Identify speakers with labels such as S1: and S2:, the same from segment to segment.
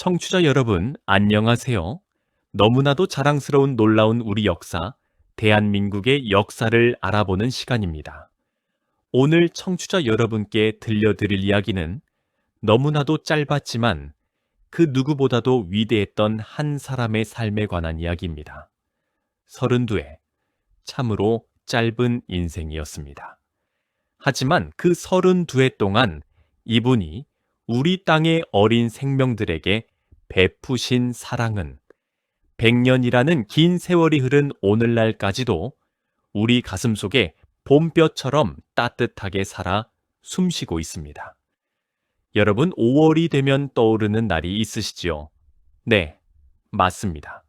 S1: 청취자 여러분, 안녕하세요. 너무나도 자랑스러운 놀라운 우리 역사, 대한민국의 역사를 알아보는 시간입니다. 오늘 청취자 여러분께 들려드릴 이야기는 너무나도 짧았지만 그 누구보다도 위대했던 한 사람의 삶에 관한 이야기입니다. 32회, 참으로 짧은 인생이었습니다. 하지만 그 32해 동안 이분이 우리 땅의 어린 생명들에게 베푸신 사랑은 100년이라는 긴 세월이 흐른 오늘날까지도 우리 가슴 속에 봄볕처럼 따뜻하게 살아 숨쉬고 있습니다. 여러분, 5월이 되면 떠오르는 날이 있으시지요? 네, 맞습니다.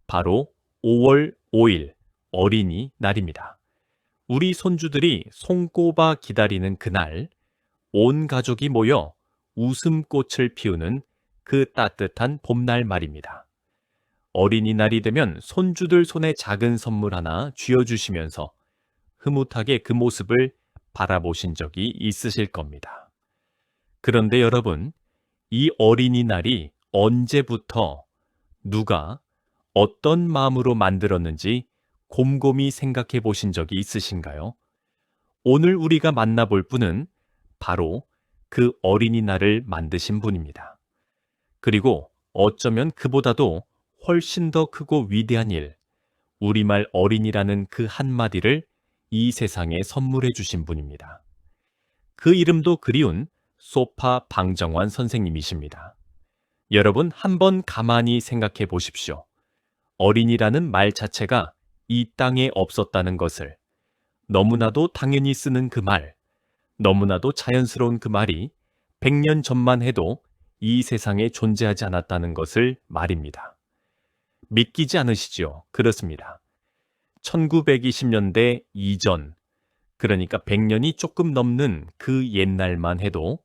S1: 바로 5월 5일 어린이날입니다. 우리 손주들이 손꼽아 기다리는 그날, 온 가족이 모여 웃음꽃을 피우는 그 따뜻한 봄날 말입니다. 어린이날이 되면 손주들 손에 작은 선물 하나 쥐어주시면서 흐뭇하게 그 모습을 바라보신 적이 있으실 겁니다. 그런데 여러분, 이 어린이날이 언제부터 누가 어떤 마음으로 만들었는지 곰곰이 생각해 보신 적이 있으신가요? 오늘 우리가 만나볼 분은 바로 그 어린이날을 만드신 분입니다. 그리고 어쩌면 그보다도 훨씬 더 크고 위대한 일, 우리말 어린이라는 그 한마디를 이 세상에 선물해 주신 분입니다. 그 이름도 그리운 소파 방정환 선생님이십니다. 여러분, 한번 가만히 생각해 보십시오. 어린이라는 말 자체가 이 땅에 없었다는 것을, 너무나도 당연히 쓰는 그 말, 너무나도 자연스러운 그 말이 100년 전만 해도 이 세상에 존재하지 않았다는 것을 말입니다. 믿기지 않으시지요? 그렇습니다. 1920년대 이전, 그러니까 100년이 조금 넘는 그 옛날만 해도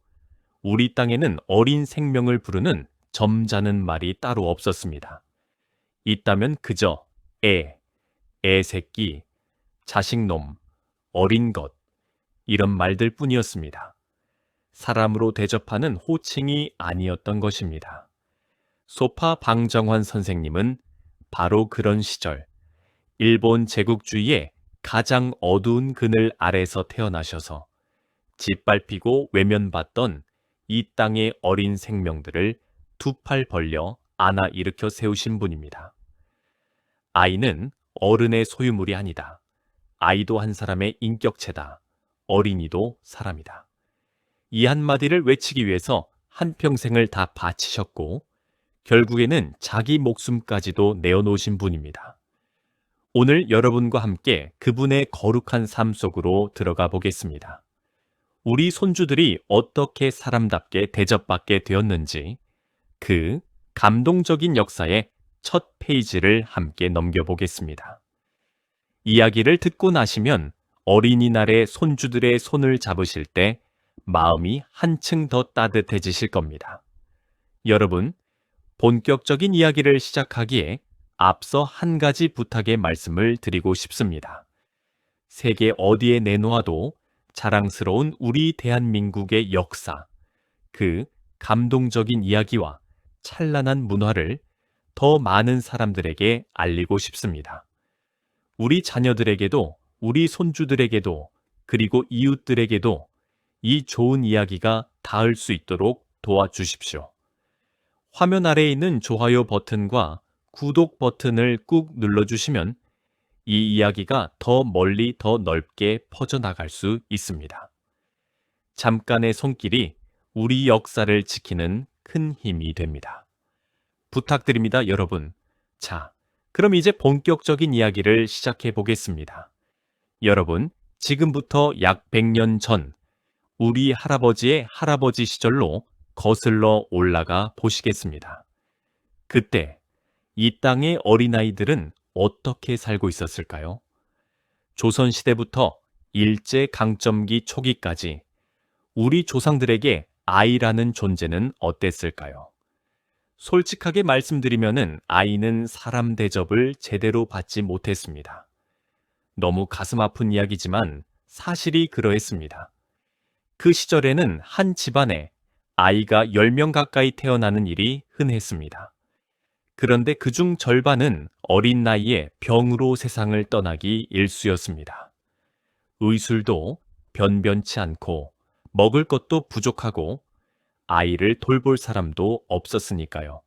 S1: 우리 땅에는 어린 생명을 부르는 점잖은 말이 따로 없었습니다. 있다면 그저 애새끼, 자식놈, 어린 것, 이런 말들 뿐이었습니다. 사람으로 대접하는 호칭이 아니었던 것입니다. 소파 방정환 선생님은 바로 그런 시절, 일본 제국주의의 가장 어두운 그늘 아래서 태어나셔서 짓밟히고 외면받던 이 땅의 어린 생명들을 두 팔 벌려 안아 일으켜 세우신 분입니다. 아이는 어른의 소유물이 아니다. 아이도 한 사람의 인격체다. 어린이도 사람이다. 이 한마디를 외치기 위해서 한평생을 다 바치셨고 결국에는 자기 목숨까지도 내어놓으신 분입니다. 오늘 여러분과 함께 그분의 거룩한 삶 속으로 들어가 보겠습니다. 우리 손주들이 어떻게 사람답게 대접받게 되었는지 그 감동적인 역사의 첫 페이지를 함께 넘겨보겠습니다. 이야기를 듣고 나시면 어린이날에 손주들의 손을 잡으실 때 마음이 한층 더 따뜻해지실 겁니다. 여러분, 본격적인 이야기를 시작하기에 앞서 한 가지 부탁의 말씀을 드리고 싶습니다. 세계 어디에 내놓아도 자랑스러운 우리 대한민국의 역사, 그 감동적인 이야기와 찬란한 문화를 더 많은 사람들에게 알리고 싶습니다. 우리 자녀들에게도, 우리 손주들에게도, 그리고 이웃들에게도 이 좋은 이야기가 닿을 수 있도록 도와주십시오. 화면 아래에 있는 좋아요 버튼과 구독 버튼을 꾹 눌러주시면 이 이야기가 더 멀리 더 넓게 퍼져나갈 수 있습니다. 잠깐의 손길이 우리 역사를 지키는 큰 힘이 됩니다. 부탁드립니다, 여러분. 자, 그럼 이제 본격적인 이야기를 시작해 보겠습니다. 여러분, 지금부터 약 100년 전 우리 할아버지의 할아버지 시절로 거슬러 올라가 보시겠습니다. 그때 이 땅의 어린아이들은 어떻게 살고 있었을까요? 조선시대부터 일제강점기 초기까지 우리 조상들에게 아이라는 존재는 어땠을까요? 솔직하게 말씀드리면은 아이는 사람 대접을 제대로 받지 못했습니다. 너무 가슴 아픈 이야기지만 사실이 그러했습니다. 그 시절에는 한 집안에 아이가 10명 가까이 태어나는 일이 흔했습니다. 그런데 그중 절반은 어린 나이에 병으로 세상을 떠나기 일쑤였습니다. 의술도 변변치 않고 먹을 것도 부족하고 아이를 돌볼 사람도 없었으니까요.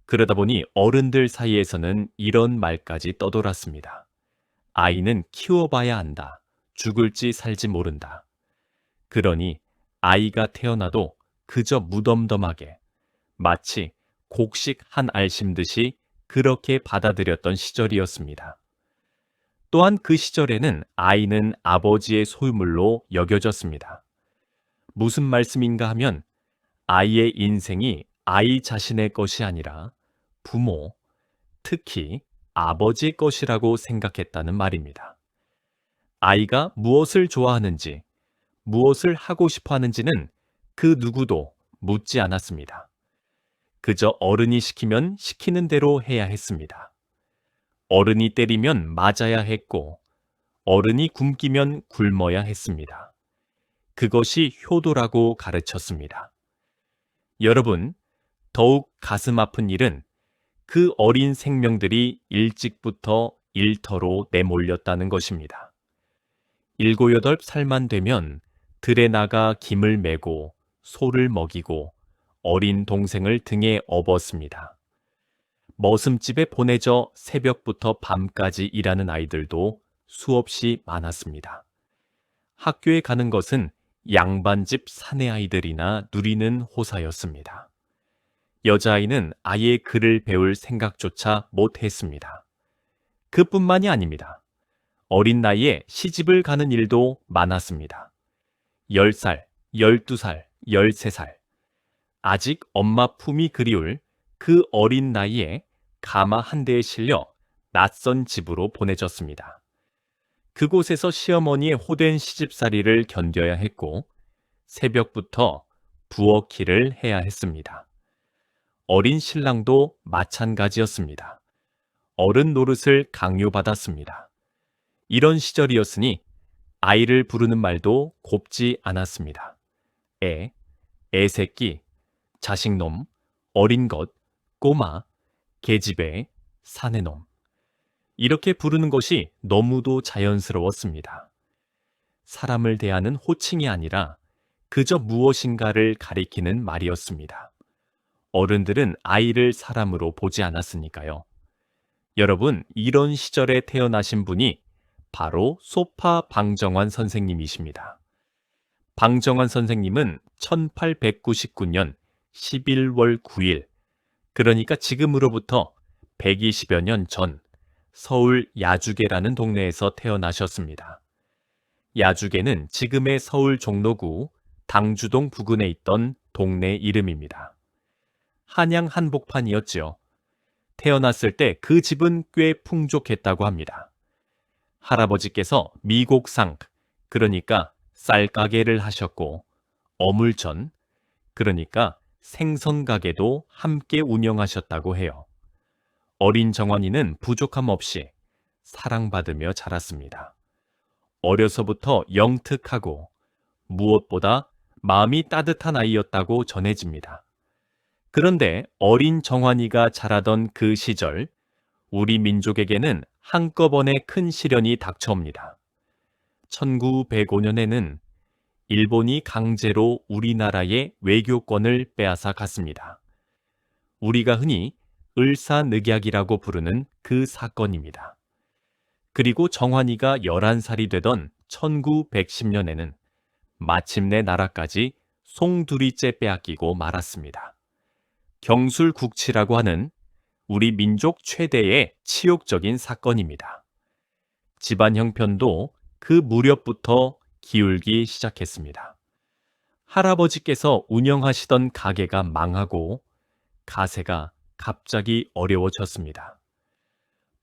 S1: 그러다 보니 어른들 사이에서는 이런 말까지 떠돌았습니다. 아이는 키워봐야 한다. 죽을지 살지 모른다. 그러니 아이가 태어나도 그저 무덤덤하게 마치 곡식 한 알 심듯이 그렇게 받아들였던 시절이었습니다. 또한 그 시절에는 아이는 아버지의 소유물로 여겨졌습니다. 무슨 말씀인가 하면 아이의 인생이 아이 자신의 것이 아니라 부모, 특히 아버지의 것이라고 생각했다는 말입니다. 아이가 무엇을 좋아하는지, 무엇을 하고 싶어 하는지는 그 누구도 묻지 않았습니다. 그저 어른이 시키면 시키는 대로 해야 했습니다. 어른이 때리면 맞아야 했고, 어른이 굶기면 굶어야 했습니다. 그것이 효도라고 가르쳤습니다. 여러분, 더욱 가슴 아픈 일은 그 어린 생명들이 일찍부터 일터로 내몰렸다는 것입니다. 7, 8살만 되면 들에 나가 김을 메고 소를 먹이고 어린 동생을 등에 업었습니다. 머슴집에 보내져 새벽부터 밤까지 일하는 아이들도 수없이 많았습니다. 학교에 가는 것은 양반집 사내 아이들이나 누리는 호사였습니다. 여자아이는 아예 글을 배울 생각조차 못했습니다. 그뿐만이 아닙니다. 어린 나이에 시집을 가는 일도 많았습니다. 10살, 12살, 13살. 아직 엄마 품이 그리울 그 어린 나이에 가마 한 대에 실려 낯선 집으로 보내졌습니다. 그곳에서 시어머니의 호된 시집살이를 견뎌야 했고 새벽부터 부엌일을 해야 했습니다. 어린 신랑도 마찬가지였습니다. 어른 노릇을 강요받았습니다. 이런 시절이었으니 아이를 부르는 말도 곱지 않았습니다. 애새끼, 자식놈, 어린 것, 꼬마, 계집애, 사내놈. 이렇게 부르는 것이 너무도 자연스러웠습니다. 사람을 대하는 호칭이 아니라 그저 무엇인가를 가리키는 말이었습니다. 어른들은 아이를 사람으로 보지 않았으니까요. 여러분, 이런 시절에 태어나신 분이 바로 소파 방정환 선생님이십니다. 방정환 선생님은 1899년 11월 9일, 그러니까 지금으로부터 120여 년 전 서울 야주계라는 동네에서 태어나셨습니다. 야주계는 지금의 서울 종로구 당주동 부근에 있던 동네 이름입니다. 한양 한복판이었지요. 태어났을 때 그 집은 꽤 풍족했다고 합니다. 할아버지께서 미곡상, 그러니까 쌀가게를 하셨고 어물전, 그러니까 생선가게도 함께 운영하셨다고 해요. 어린 정환이는 부족함 없이 사랑받으며 자랐습니다. 어려서부터 영특하고 무엇보다 마음이 따뜻한 아이였다고 전해집니다. 그런데 어린 정환이가 자라던 그 시절, 우리 민족에게는 한꺼번에 큰 시련이 닥쳐옵니다. 1905년에는 일본이 강제로 우리나라의 외교권을 빼앗아 갔습니다. 우리가 흔히 을사늑약이라고 부르는 그 사건입니다. 그리고 정환이가 11살이 되던 1910년에는 마침내 나라까지 송두리째 빼앗기고 말았습니다. 경술국치라고 하는 우리 민족 최대의 치욕적인 사건입니다. 집안 형편도 그 무렵부터 기울기 시작했습니다. 할아버지께서 운영하시던 가게가 망하고 가세가 갑자기 어려워졌습니다.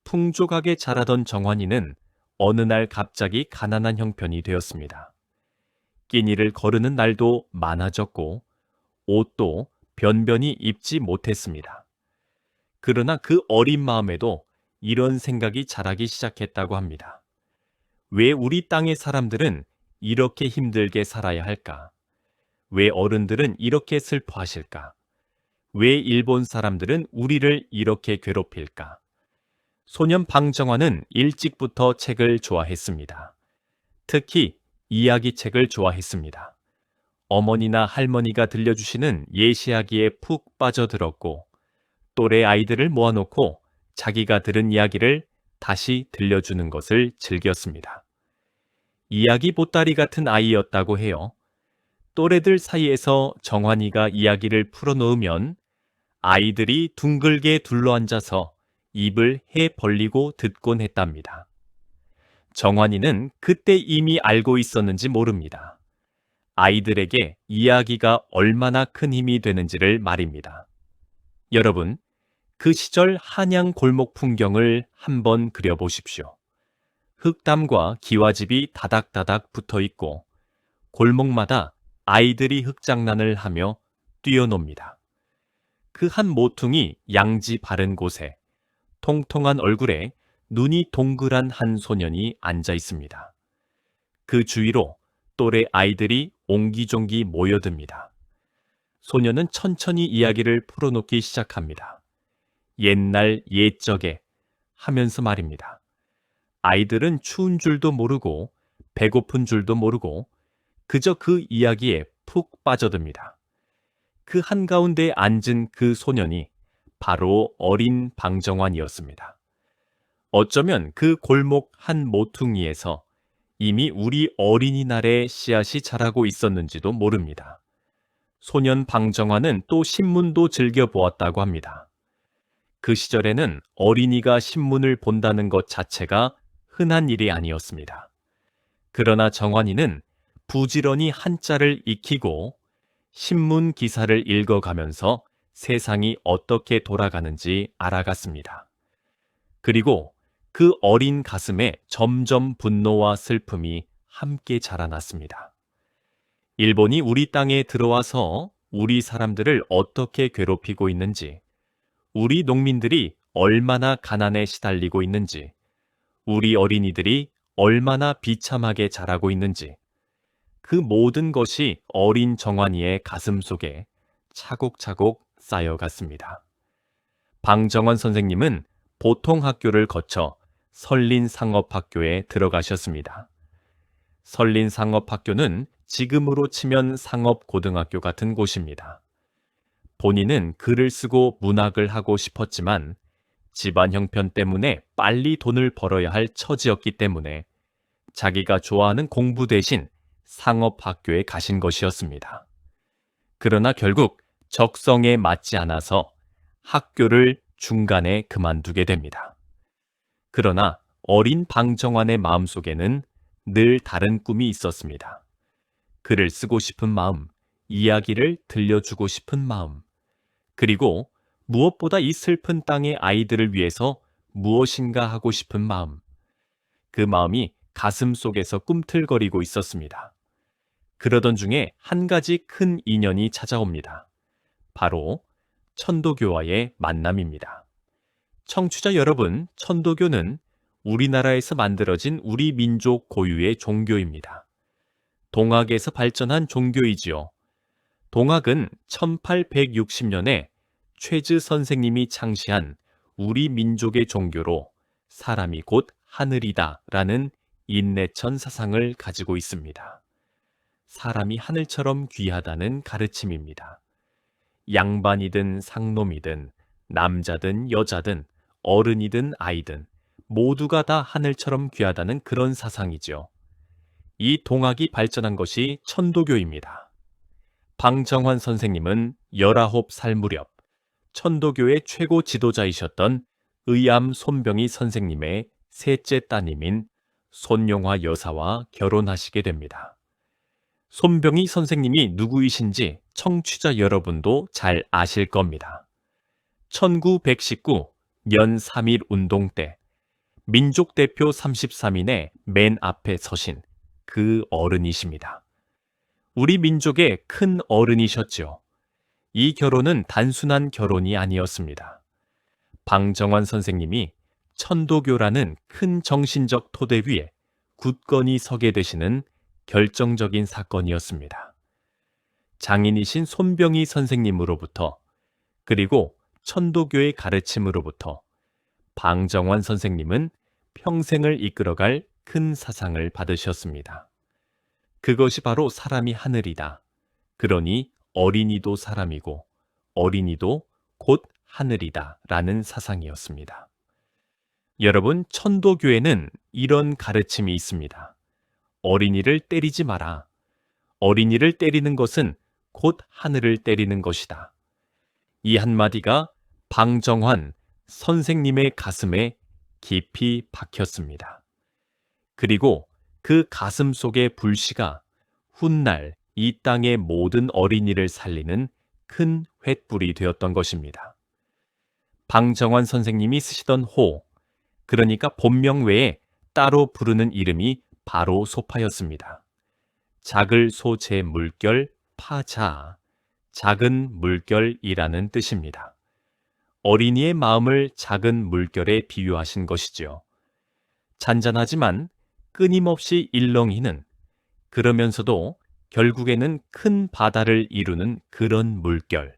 S1: 풍족하게 자라던 정환이는 어느 날 갑자기 가난한 형편이 되었습니다. 끼니를 거르는 날도 많아졌고 옷도 변변히 입지 못했습니다. 그러나 그 어린 마음에도 이런 생각이 자라기 시작했다고 합니다. 왜 우리 땅의 사람들은 이렇게 힘들게 살아야 할까? 왜 어른들은 이렇게 슬퍼하실까? 왜 일본 사람들은 우리를 이렇게 괴롭힐까? 소년 방정환은 일찍부터 책을 좋아했습니다. 특히 이야기책을 좋아했습니다. 어머니나 할머니가 들려주시는 예시이야기에 푹 빠져들었고 또래 아이들을 모아놓고 자기가 들은 이야기를 다시 들려주는 것을 즐겼습니다. 이야기 보따리 같은 아이였다고 해요. 또래들 사이에서 정환이가 이야기를 풀어놓으면 아이들이 둥글게 둘러앉아서 입을 해 벌리고 듣곤 했답니다. 정환이는 그때 이미 알고 있었는지 모릅니다. 아이들에게 이야기가 얼마나 큰 힘이 되는지를 말입니다. 여러분, 그 시절 한양 골목 풍경을 한번 그려보십시오. 흙담과 기와집이 다닥다닥 붙어 있고 골목마다 아이들이 흙장난을 하며 뛰어놉니다. 그 한 모퉁이 양지 바른 곳에 통통한 얼굴에 눈이 동그란 한 소년이 앉아 있습니다. 그 주위로 또래 아이들이 옹기종기 모여듭니다. 소년은 천천히 이야기를 풀어놓기 시작합니다. 옛날 옛적에 하면서 말입니다. 아이들은 추운 줄도 모르고 배고픈 줄도 모르고 그저 그 이야기에 푹 빠져듭니다. 그 한가운데 앉은 그 소년이 바로 어린 방정환이었습니다. 어쩌면 그 골목 한 모퉁이에서 이미 우리 어린이날의 씨앗이 자라고 있었는지도 모릅니다. 소년 방정환은 또 신문도 즐겨보았다고 합니다. 그 시절에는 어린이가 신문을 본다는 것 자체가 흔한 일이 아니었습니다. 그러나 정환이는 부지런히 한자를 익히고 신문 기사를 읽어가면서 세상이 어떻게 돌아가는지 알아갔습니다. 그리고 그 어린 가슴에 점점 분노와 슬픔이 함께 자라났습니다. 일본이 우리 땅에 들어와서 우리 사람들을 어떻게 괴롭히고 있는지, 우리 농민들이 얼마나 가난에 시달리고 있는지, 우리 어린이들이 얼마나 비참하게 자라고 있는지, 그 모든 것이 어린 정환이의 가슴 속에 차곡차곡 쌓여갔습니다. 방정환 선생님은 보통 학교를 거쳐 설린상업학교에 들어가셨습니다. 설린상업학교는 지금으로 치면 상업고등학교 같은 곳입니다. 본인은 글을 쓰고 문학을 하고 싶었지만 집안 형편 때문에 빨리 돈을 벌어야 할 처지였기 때문에 자기가 좋아하는 공부 대신 상업학교에 가신 것이었습니다. 그러나 결국 적성에 맞지 않아서 학교를 중간에 그만두게 됩니다. 그러나 어린 방정환의 마음속에는 늘 다른 꿈이 있었습니다. 글을 쓰고 싶은 마음, 이야기를 들려주고 싶은 마음, 그리고 무엇보다 이 슬픈 땅의 아이들을 위해서 무엇인가 하고 싶은 마음, 그 마음이 가슴 속에서 꿈틀거리고 있었습니다. 그러던 중에 한 가지 큰 인연이 찾아옵니다. 바로 천도교와의 만남입니다. 청취자 여러분, 천도교는 우리나라에서 만들어진 우리 민족 고유의 종교입니다. 동학에서 발전한 종교이지요. 동학은 1860년에 최즈 선생님이 창시한 우리 민족의 종교로 사람이 곧 하늘이다 라는 인내천 사상을 가지고 있습니다. 사람이 하늘처럼 귀하다는 가르침입니다. 양반이든 상놈이든 남자든 여자든 어른이든 아이든 모두가 다 하늘처럼 귀하다는 그런 사상이죠. 이 동학이 발전한 것이 천도교입니다. 방정환 선생님은 19살 무렵 천도교의 최고 지도자이셨던 의암 손병희 선생님의 셋째 따님인 손용화 여사와 결혼하시게 됩니다. 손병희 선생님이 누구이신지 청취자 여러분도 잘 아실 겁니다. 1919 년 3.1 운동 때 민족대표 33인의 맨 앞에 서신 그 어른이십니다. 우리 민족의 큰 어른이셨죠. 이 결혼은 단순한 결혼이 아니었습니다. 방정환 선생님이 천도교라는 큰 정신적 토대 위에 굳건히 서게 되시는 결정적인 사건이었습니다. 장인이신 손병희 선생님으로부터, 그리고 천도교의 가르침으로부터 방정환 선생님은 평생을 이끌어갈 큰 사상을 받으셨습니다. 그것이 바로 사람이 하늘이다. 그러니 어린이도 사람이고 어린이도 곧 하늘이다 라는 사상이었습니다. 여러분, 천도교에는 이런 가르침이 있습니다. 어린이를 때리지 마라. 어린이를 때리는 것은 곧 하늘을 때리는 것이다. 이 한마디가 방정환 선생님의 가슴에 깊이 박혔습니다. 그리고 그 가슴 속의 불씨가 훗날 이 땅의 모든 어린이를 살리는 큰 횃불이 되었던 것입니다. 방정환 선생님이 쓰시던 호, 그러니까 본명 외에 따로 부르는 이름이 바로 소파였습니다. 작을 소재 물결 파자, 작은 물결이라는 뜻입니다. 어린이의 마음을 작은 물결에 비유하신 것이지요. 잔잔하지만 끊임없이 일렁이는, 그러면서도 결국에는 큰 바다를 이루는 그런 물결,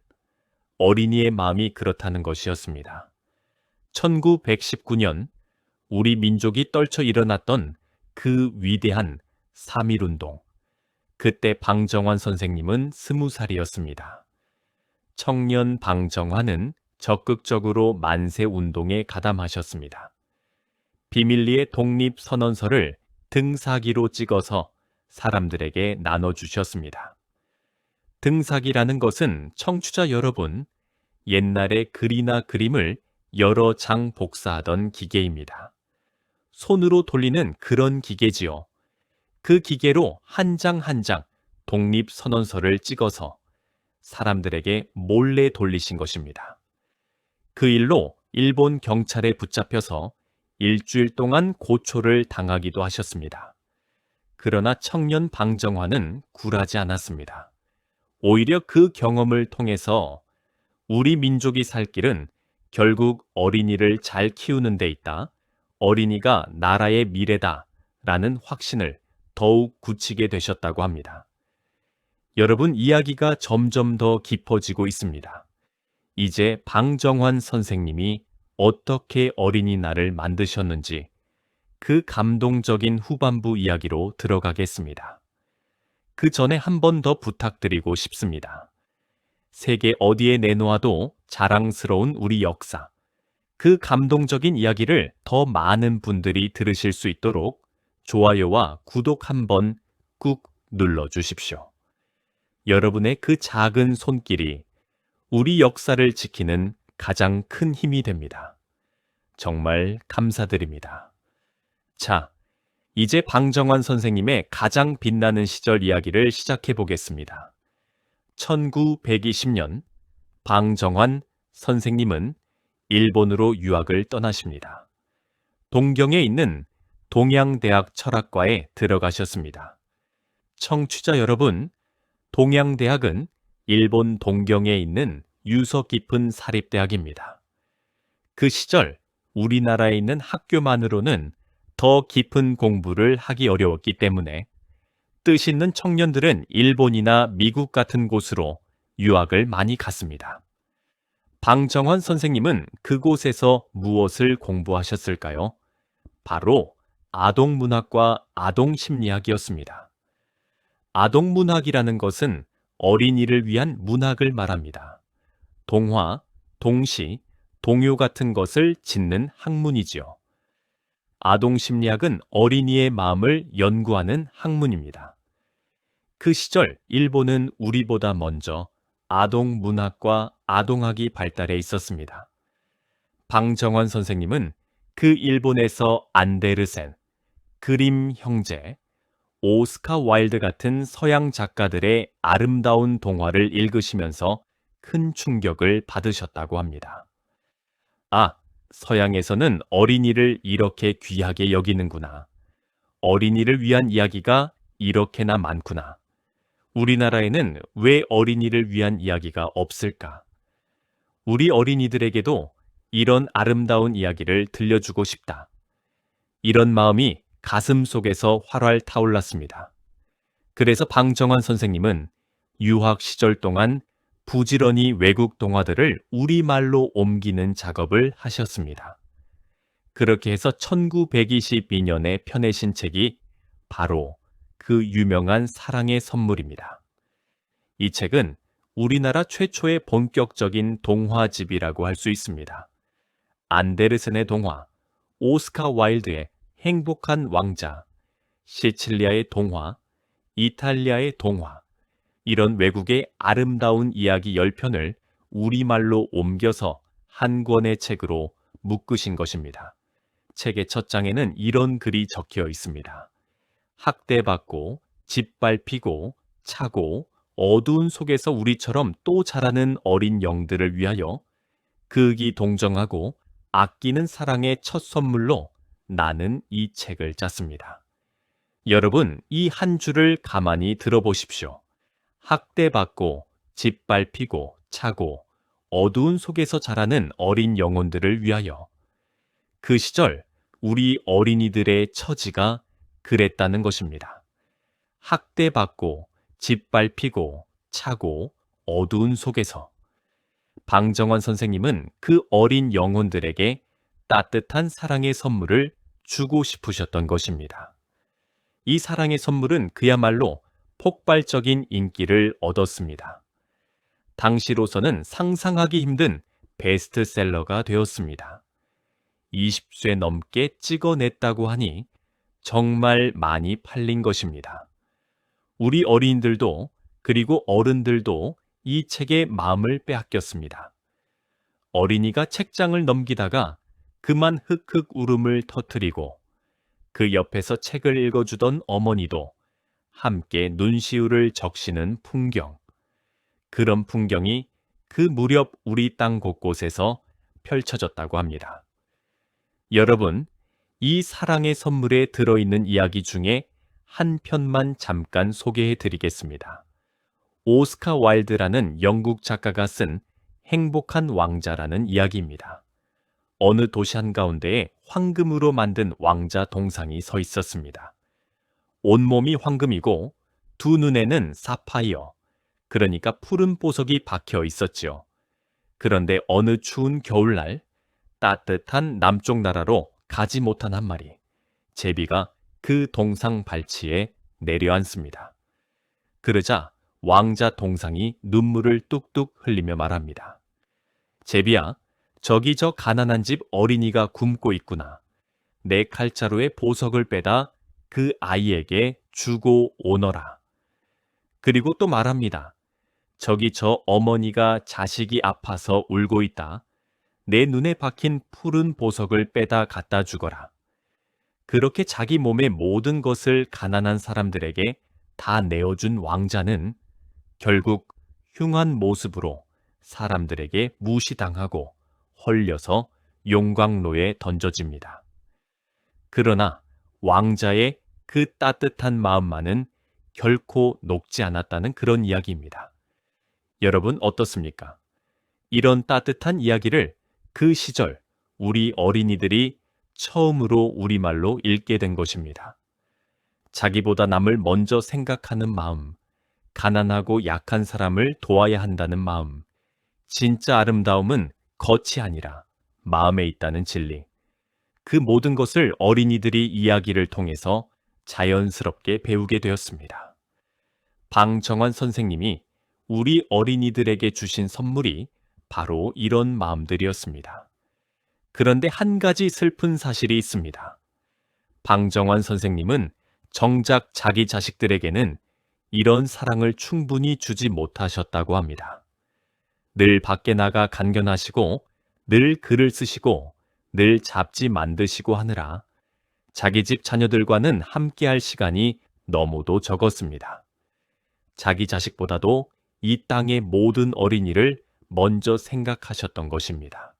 S1: 어린이의 마음이 그렇다는 것이었습니다. 1919년 우리 민족이 떨쳐 일어났던 그 위대한 3.1운동, 그때 방정환 선생님은 20살이었습니다. 청년 방정환은 적극적으로 만세운동에 가담하셨습니다. 비밀리에 독립선언서를 등사기로 찍어서 사람들에게 나눠주셨습니다. 등사기라는 것은 청취자 여러분, 옛날에 글이나 그림을 여러 장 복사하던 기계입니다. 손으로 돌리는 그런 기계지요. 그 기계로 한 장 한 장 독립선언서를 찍어서 사람들에게 몰래 돌리신 것입니다. 그 일로 일본 경찰에 붙잡혀서 일주일 동안 고초를 당하기도 하셨습니다. 그러나 청년 방정환은 굴하지 않았습니다. 오히려 그 경험을 통해서 우리 민족이 살 길은 결국 어린이를 잘 키우는 데 있다. 어린이가 나라의 미래다. 라는 확신을 더욱 굳히게 되셨다고 합니다. 여러분, 이야기가 점점 더 깊어지고 있습니다. 이제 방정환 선생님이 어떻게 어린이날을 만드셨는지 그 감동적인 후반부 이야기로 들어가겠습니다. 그 전에 한 번 더 부탁드리고 싶습니다. 세계 어디에 내놓아도 자랑스러운 우리 역사, 그 감동적인 이야기를 더 많은 분들이 들으실 수 있도록 좋아요와 구독 한번 꾹 눌러주십시오. 여러분의 그 작은 손길이 우리 역사를 지키는 가장 큰 힘이 됩니다. 정말 감사드립니다. 자, 이제 방정환 선생님의 가장 빛나는 시절 이야기를 시작해 보겠습니다. 1920년 방정환 선생님은 일본으로 유학을 떠나십니다. 동경에 있는 동양대학 철학과에 들어가셨습니다. 청취자 여러분, 동양대학은 일본 동경에 있는 유서 깊은 사립대학입니다. 그 시절 우리나라에 있는 학교만으로는 더 깊은 공부를 하기 어려웠기 때문에 뜻 있는 청년들은 일본이나 미국 같은 곳으로 유학을 많이 갔습니다. 방정환 선생님은 그곳에서 무엇을 공부하셨을까요? 바로 아동문학과 아동심리학이었습니다. 아동문학이라는 것은 어린이를 위한 문학을 말합니다. 동화, 동시, 동요 같은 것을 짓는 학문이지요. 아동심리학은 어린이의 마음을 연구하는 학문입니다. 그 시절 일본은 우리보다 먼저 아동문학과 아동학이 발달해 있었습니다. 방정환 선생님은 그 일본에서 안데르센, 그림 형제, 오스카 와일드 같은 서양 작가들의 아름다운 동화를 읽으시면서 큰 충격을 받으셨다고 합니다. 아, 서양에서는 어린이를 이렇게 귀하게 여기는구나. 어린이를 위한 이야기가 이렇게나 많구나. 우리나라에는 왜 어린이를 위한 이야기가 없을까? 우리 어린이들에게도 이런 아름다운 이야기를 들려주고 싶다. 이런 마음이 가슴 속에서 활활 타올랐습니다. 그래서 방정환 선생님은 유학 시절 동안 부지런히 외국 동화들을 우리말로 옮기는 작업을 하셨습니다. 그렇게 해서 1922년에 펴내신 책이 바로 그 유명한 사랑의 선물입니다. 이 책은 우리나라 최초의 본격적인 동화집이라고 할 수 있습니다. 안데르센의 동화, 오스카 와일드의 행복한 왕자, 시칠리아의 동화, 이탈리아의 동화, 이런 외국의 아름다운 이야기 10편을 우리말로 옮겨서 한 권의 책으로 묶으신 것입니다. 책의 첫 장에는 이런 글이 적혀 있습니다. 학대받고, 짓밟히고, 차고, 어두운 속에서 우리처럼 또 자라는 어린 영들을 위하여 극이동정하고 아끼는 사랑의 첫 선물로 나는 이 책을 짰습니다. 여러분, 이 한 줄을 가만히 들어보십시오. 학대받고, 짓밟히고, 차고, 어두운 속에서 자라는 어린 영혼들을 위하여. 그 시절 우리 어린이들의 처지가 그랬다는 것입니다. 학대받고, 짓밟히고, 차고, 어두운 속에서. 방정환 선생님은 그 어린 영혼들에게 따뜻한 사랑의 선물을 주고 싶으셨던 것입니다. 이 사랑의 선물은 그야말로 폭발적인 인기를 얻었습니다. 당시로서는 상상하기 힘든 베스트셀러가 되었습니다. 20쇄 넘게 찍어냈다고 하니 정말 많이 팔린 것입니다. 우리 어린이들도 그리고 어른들도 이 책에 마음을 빼앗겼습니다. 어린이가 책장을 넘기다가 그만 흑흑 울음을 터뜨리고 그 옆에서 책을 읽어주던 어머니도 함께 눈시울을 적시는 풍경. 그런 풍경이 그 무렵 우리 땅 곳곳에서 펼쳐졌다고 합니다. 여러분, 이 사랑의 선물에 들어있는 이야기 중에 한 편만 잠깐 소개해 드리겠습니다. 오스카 와일드라는 영국 작가가 쓴 행복한 왕자라는 이야기입니다. 어느 도시 한가운데에 황금으로 만든 왕자 동상이 서 있었습니다. 온몸이 황금이고 두 눈에는 사파이어, 그러니까 푸른 보석이 박혀 있었지요. 그런데 어느 추운 겨울날 따뜻한 남쪽 나라로 가지 못한 한 마리, 제비가 그 동상 발치에 내려앉습니다. 그러자 왕자 동상이 눈물을 뚝뚝 흘리며 말합니다. 제비야, 저기 저 가난한 집 어린이가 굶고 있구나. 내 칼자루에 보석을 빼다 그 아이에게 주고 오너라. 그리고 또 말합니다. 저기 저 어머니가 자식이 아파서 울고 있다. 내 눈에 박힌 푸른 보석을 빼다 갖다 주거라. 그렇게 자기 몸의 모든 것을 가난한 사람들에게 다 내어준 왕자는 결국 흉한 모습으로 사람들에게 무시당하고 헐려서 용광로에 던져집니다. 그러나 왕자의 그 따뜻한 마음만은 결코 녹지 않았다는 그런 이야기입니다. 여러분 어떻습니까? 이런 따뜻한 이야기를 그 시절 우리 어린이들이 처음으로 우리말로 읽게 된 것입니다. 자기보다 남을 먼저 생각하는 마음, 가난하고 약한 사람을 도와야 한다는 마음, 진짜 아름다움은 겉이 아니라 마음에 있다는 진리. 그 모든 것을 어린이들이 이야기를 통해서 자연스럽게 배우게 되었습니다. 방정환 선생님이 우리 어린이들에게 주신 선물이 바로 이런 마음들이었습니다. 그런데 한 가지 슬픈 사실이 있습니다. 방정환 선생님은 정작 자기 자식들에게는 이런 사랑을 충분히 주지 못하셨다고 합니다. 늘 밖에 나가 간견하시고 늘 글을 쓰시고 늘 잡지 만드시고 하느라 자기 집 자녀들과는 함께할 시간이 너무도 적었습니다. 자기 자식보다도 이 땅의 모든 어린이를 먼저 생각하셨던 것입니다.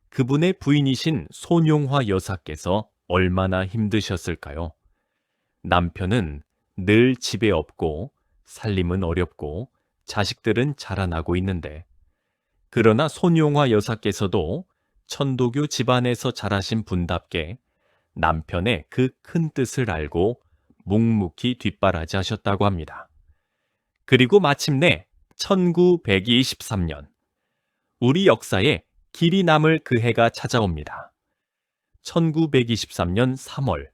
S1: 그분의 부인이신 손용화 여사께서 얼마나 힘드셨을까요? 남편은 늘 집에 없고 살림은 어렵고 자식들은 자라나고 있는데, 그러나 손용화 여사께서도 천도교 집안에서 자라신 분답게 남편의 그 큰 뜻을 알고 묵묵히 뒷바라지 하셨다고 합니다. 그리고 마침내 1923년, 우리 역사에 길이 남을 그 해가 찾아옵니다. 1923년 3월,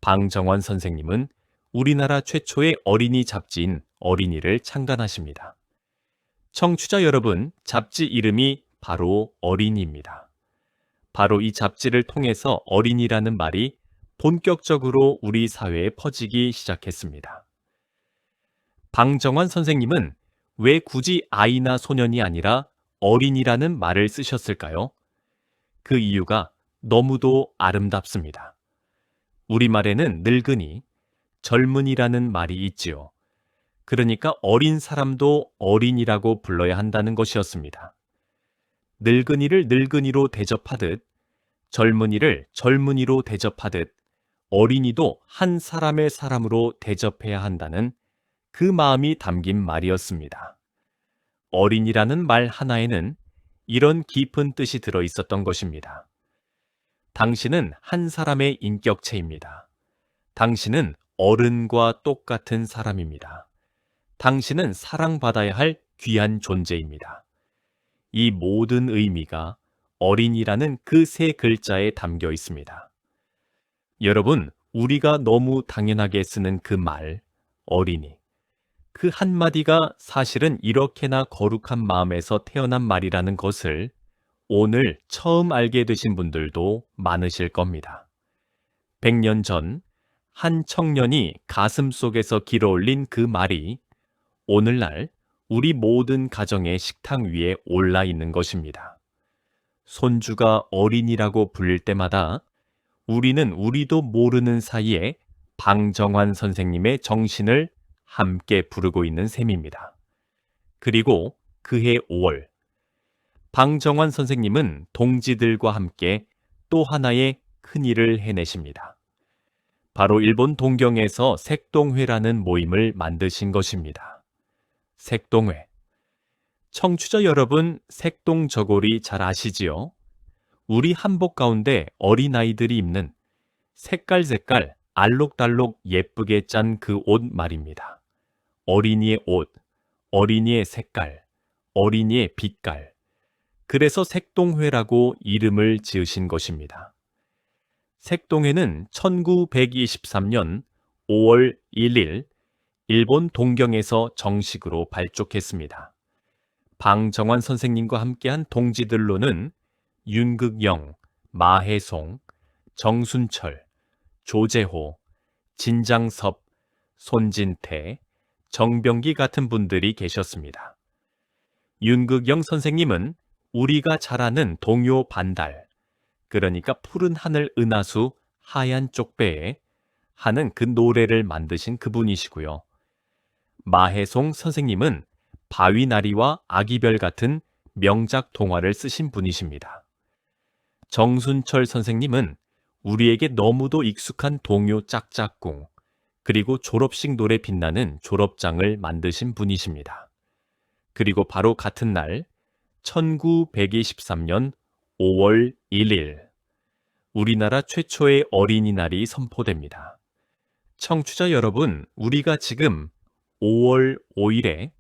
S1: 방정환 선생님은 우리나라 최초의 어린이 잡지인 어린이를 창간하십니다. 청취자 여러분, 잡지 이름이 바로 어린이입니다. 바로 이 잡지를 통해서 어린이라는 말이 본격적으로 우리 사회에 퍼지기 시작했습니다. 방정환 선생님은 왜 굳이 아이나 소년이 아니라 어린이라는 말을 쓰셨을까요? 그 이유가 너무도 아름답습니다. 우리말에는 늙은이, 젊은이라는 말이 있지요. 그러니까 어린 사람도 어린이라고 불러야 한다는 것이었습니다. 늙은이를 늙은이로 대접하듯, 젊은이를 젊은이로 대접하듯, 어린이도 한 사람의 사람으로 대접해야 한다는 그 마음이 담긴 말이었습니다. 어린이라는 말 하나에는 이런 깊은 뜻이 들어 있었던 것입니다. 당신은 한 사람의 인격체입니다. 당신은 어른과 똑같은 사람입니다. 당신은 사랑받아야 할 귀한 존재입니다. 이 모든 의미가 어린이라는 그 세 글자에 담겨 있습니다. 여러분, 우리가 너무 당연하게 쓰는 그 말, 어린이. 그 한마디가 사실은 이렇게나 거룩한 마음에서 태어난 말이라는 것을 오늘 처음 알게 되신 분들도 많으실 겁니다. 100년 전, 한 청년이 가슴 속에서 길어올린 그 말이 오늘날 우리 모든 가정의 식탁 위에 올라 있는 것입니다. 손주가 어린이라고 불릴 때마다 우리는 우리도 모르는 사이에 방정환 선생님의 정신을 함께 부르고 있는 셈입니다. 그리고 그해 5월, 방정환 선생님은 동지들과 함께 또 하나의 큰일을 해내십니다. 바로 일본 동경에서 색동회라는 모임을 만드신 것입니다. 색동회. 청취자 여러분, 색동저고리 잘 아시지요? 우리 한복 가운데 어린아이들이 입는 색깔 알록달록 예쁘게 짠 그 옷 말입니다. 어린이의 옷, 어린이의 색깔, 어린이의 빛깔. 그래서 색동회라고 이름을 지으신 것입니다. 색동회는 1923년 5월 1일 일본 동경에서 정식으로 발족했습니다. 방정환 선생님과 함께한 동지들로는 윤극영, 마해송, 정순철, 조재호, 진장섭, 손진태, 정병기 같은 분들이 계셨습니다. 윤극영 선생님은 우리가 잘 아는 동요 반달, 그러니까 푸른 하늘 은하수 하얀 쪽배에 하는 그 노래를 만드신 그분이시고요. 마해송 선생님은 바위나리와 아기별 같은 명작 동화를 쓰신 분이십니다. 정순철 선생님은 우리에게 너무도 익숙한 동요 짝짝꿍, 그리고 졸업식 노래 빛나는 졸업장을 만드신 분이십니다. 그리고 바로 같은 날 1923년 5월 1일 우리나라 최초의 어린이날이 선포됩니다. 청취자 여러분, 우리가 지금 5월 5일에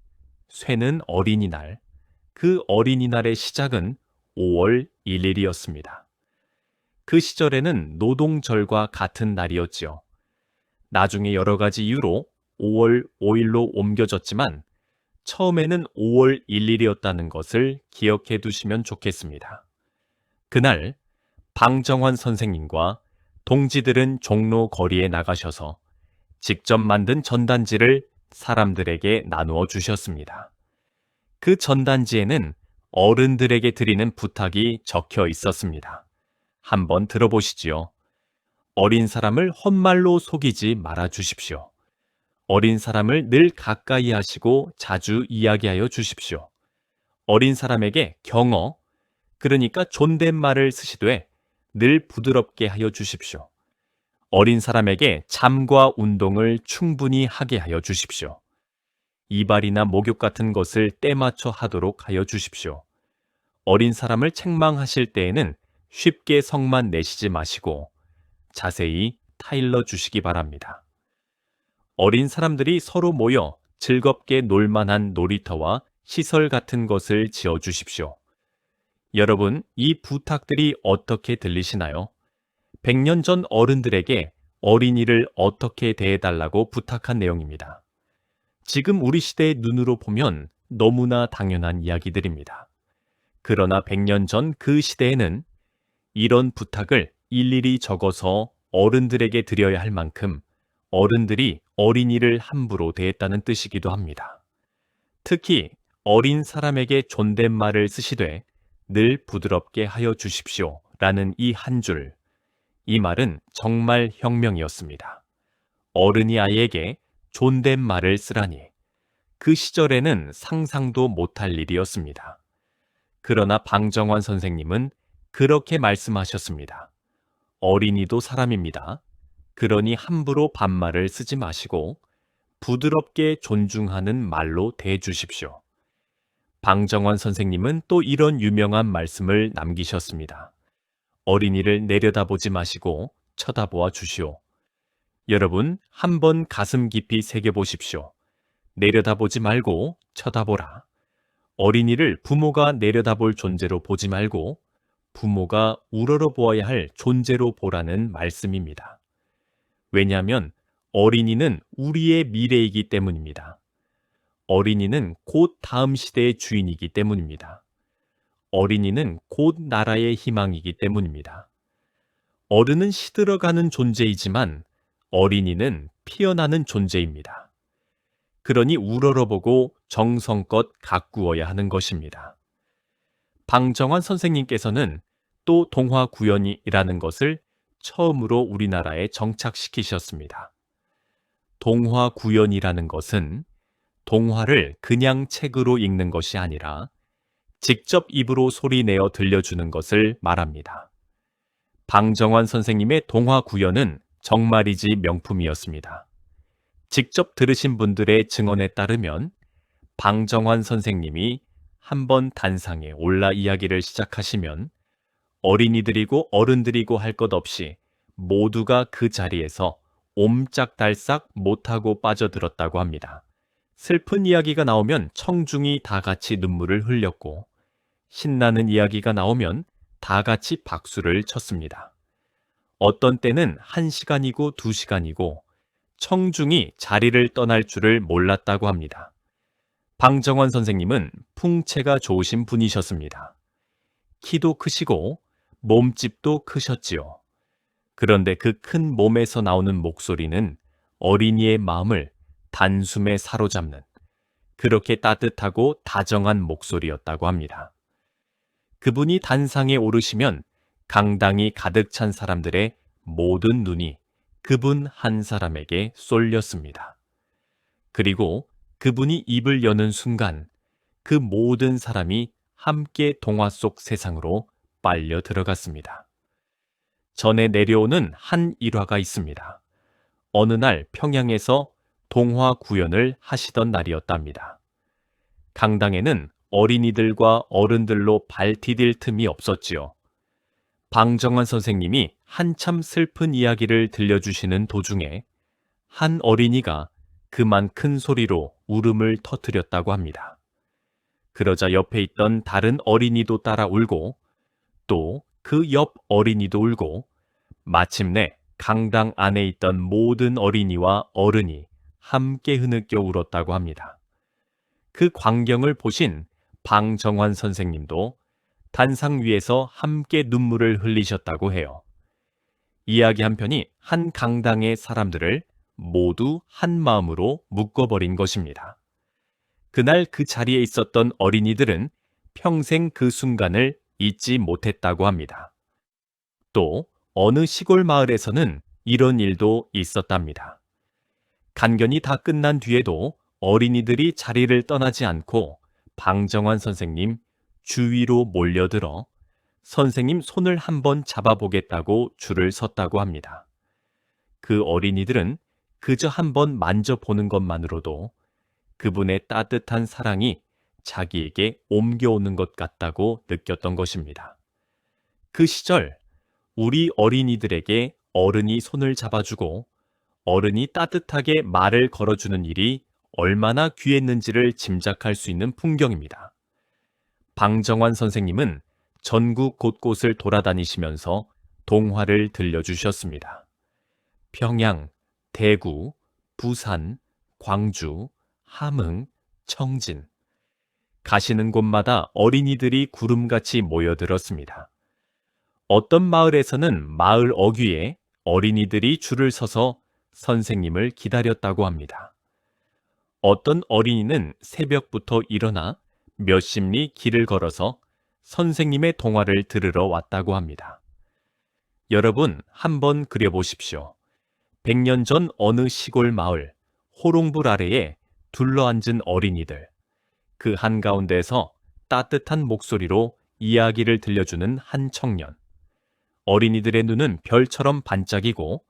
S1: 쇠는 어린이날, 그 어린이날의 시작은 5월 1일이었습니다. 그 시절에는 노동절과 같은 날이었지요. 나중에 여러 가지 이유로 5월 5일로 옮겨졌지만 처음에는 5월 1일이었다는 것을 기억해 두시면 좋겠습니다. 그날 방정환 선생님과 동지들은 종로 거리에 나가셔서 직접 만든 전단지를 사람들에게 나누어 주셨습니다. 그 전단지에는 어른들에게 드리는 부탁이 적혀 있었습니다. 한번 들어보시지요. 어린 사람을 헛말로 속이지 말아 주십시오. 어린 사람을 늘 가까이 하시고 자주 이야기하여 주십시오. 어린 사람에게 경어, 그러니까 존댓말을 쓰시되 늘 부드럽게 하여 주십시오. 어린 사람에게 잠과 운동을 충분히 하게 하여 주십시오. 이발이나 목욕 같은 것을 때맞춰 하도록 하여 주십시오. 어린 사람을 책망하실 때에는 쉽게 성만 내시지 마시고 자세히 타일러 주시기 바랍니다. 어린 사람들이 서로 모여 즐겁게 놀만한 놀이터와 시설 같은 것을 지어 주십시오. 여러분, 이 부탁들이 어떻게 들리시나요? 100년 전 어른들에게 어린이를 어떻게 대해달라고 부탁한 내용입니다. 지금 우리 시대의 눈으로 보면 너무나 당연한 이야기들입니다. 그러나 100년 전 그 시대에는 이런 부탁을 일일이 적어서 어른들에게 드려야 할 만큼 어른들이 어린이를 함부로 대했다는 뜻이기도 합니다. 특히 어린 사람에게 존댓말을 쓰시되 늘 부드럽게 하여 주십시오 라는 이 한 줄, 이 말은 정말 혁명이었습니다. 어른이 아이에게 존댓말을 쓰라니 그 시절에는 상상도 못할 일이었습니다. 그러나 방정환 선생님은 그렇게 말씀하셨습니다. 어린이도 사람입니다. 그러니 함부로 반말을 쓰지 마시고 부드럽게 존중하는 말로 대해주십시오. 방정환 선생님은 또 이런 유명한 말씀을 남기셨습니다. 어린이를 내려다보지 마시고 쳐다보아 주시오. 여러분, 한번 가슴 깊이 새겨보십시오. 내려다보지 말고 쳐다보라. 어린이를 부모가 내려다볼 존재로 보지 말고 부모가 우러러보아야 할 존재로 보라는 말씀입니다. 왜냐하면 어린이는 우리의 미래이기 때문입니다. 어린이는 곧 다음 시대의 주인이기 때문입니다. 어린이는 곧 나라의 희망이기 때문입니다. 어른은 시들어가는 존재이지만 어린이는 피어나는 존재입니다. 그러니 우러러보고 정성껏 가꾸어야 하는 것입니다. 방정환 선생님께서는 또 동화 구연이라는 것을 처음으로 우리나라에 정착시키셨습니다. 동화 구연이라는 것은 동화를 그냥 책으로 읽는 것이 아니라 직접 입으로 소리내어 들려주는 것을 말합니다. 방정환 선생님의 동화 구연은 정말이지 명품이었습니다. 직접 들으신 분들의 증언에 따르면 방정환 선생님이 한번 단상에 올라 이야기를 시작하시면 어린이들이고 어른들이고 할 것 없이 모두가 그 자리에서 옴짝달싹 못하고 빠져들었다고 합니다. 슬픈 이야기가 나오면 청중이 다 같이 눈물을 흘렸고 신나는 이야기가 나오면 다 같이 박수를 쳤습니다. 어떤 때는 1시간이고 2시간이고 청중이 자리를 떠날 줄을 몰랐다고 합니다. 방정환 선생님은 풍채가 좋으신 분이셨습니다. 키도 크시고 몸집도 크셨지요. 그런데 그 큰 몸에서 나오는 목소리는 어린이의 마음을 단숨에 사로잡는 그렇게 따뜻하고 다정한 목소리였다고 합니다. 그분이 단상에 오르시면 강당이 가득 찬 사람들의 모든 눈이 그분 한 사람에게 쏠렸습니다. 그리고 그분이 입을 여는 순간 그 모든 사람이 함께 동화 속 세상으로 빨려 들어갔습니다. 전에 내려오는 한 일화가 있습니다. 어느 날 평양에서 동화 구연을 하시던 날이었답니다. 강당에는 어린이들과 어른들로 발 디딜 틈이 없었지요. 방정환 선생님이 한참 슬픈 이야기를 들려주시는 도중에 한 어린이가 그만 큰 소리로 울음을 터뜨렸다고 합니다. 그러자 옆에 있던 다른 어린이도 따라 울고 또 그 옆 어린이도 울고 마침내 강당 안에 있던 모든 어린이와 어른이 함께 흐느껴 울었다고 합니다. 그 광경을 보신 방정환 선생님도 단상 위에서 함께 눈물을 흘리셨다고 해요. 이야기 한 편이 한 강당의 사람들을 모두 한 마음으로 묶어버린 것입니다. 그날 그 자리에 있었던 어린이들은 평생 그 순간을 잊지 못했다고 합니다. 또 어느 시골 마을에서는 이런 일도 있었답니다. 간견이 다 끝난 뒤에도 어린이들이 자리를 떠나지 않고 방정환 선생님 주위로 몰려들어 선생님 손을 한번 잡아보겠다고 줄을 섰다고 합니다. 그 어린이들은 그저 한번 만져보는 것만으로도 그분의 따뜻한 사랑이 자기에게 옮겨오는 것 같다고 느꼈던 것입니다. 그 시절 우리 어린이들에게 어른이 손을 잡아주고 어른이 따뜻하게 말을 걸어주는 일이 얼마나 귀했는지를 짐작할 수 있는 풍경입니다. 방정환 선생님은 전국 곳곳을 돌아다니시면서 동화를 들려주셨습니다. 평양, 대구, 부산, 광주, 함흥, 청진. 가시는 곳마다 어린이들이 구름같이 모여들었습니다. 어떤 마을에서는 마을 어귀에 어린이들이 줄을 서서 선생님을 기다렸다고 합니다. 어떤 어린이는 새벽부터 일어나 몇십 리 길을 걸어서 선생님의 동화를 들으러 왔다고 합니다. 여러분, 한번 그려보십시오. 100년 전 어느 시골 마을, 호롱불 아래에 둘러앉은 어린이들. 그 한가운데에서 따뜻한 목소리로 이야기를 들려주는 한 청년. 어린이들의 눈은 별처럼 반짝이고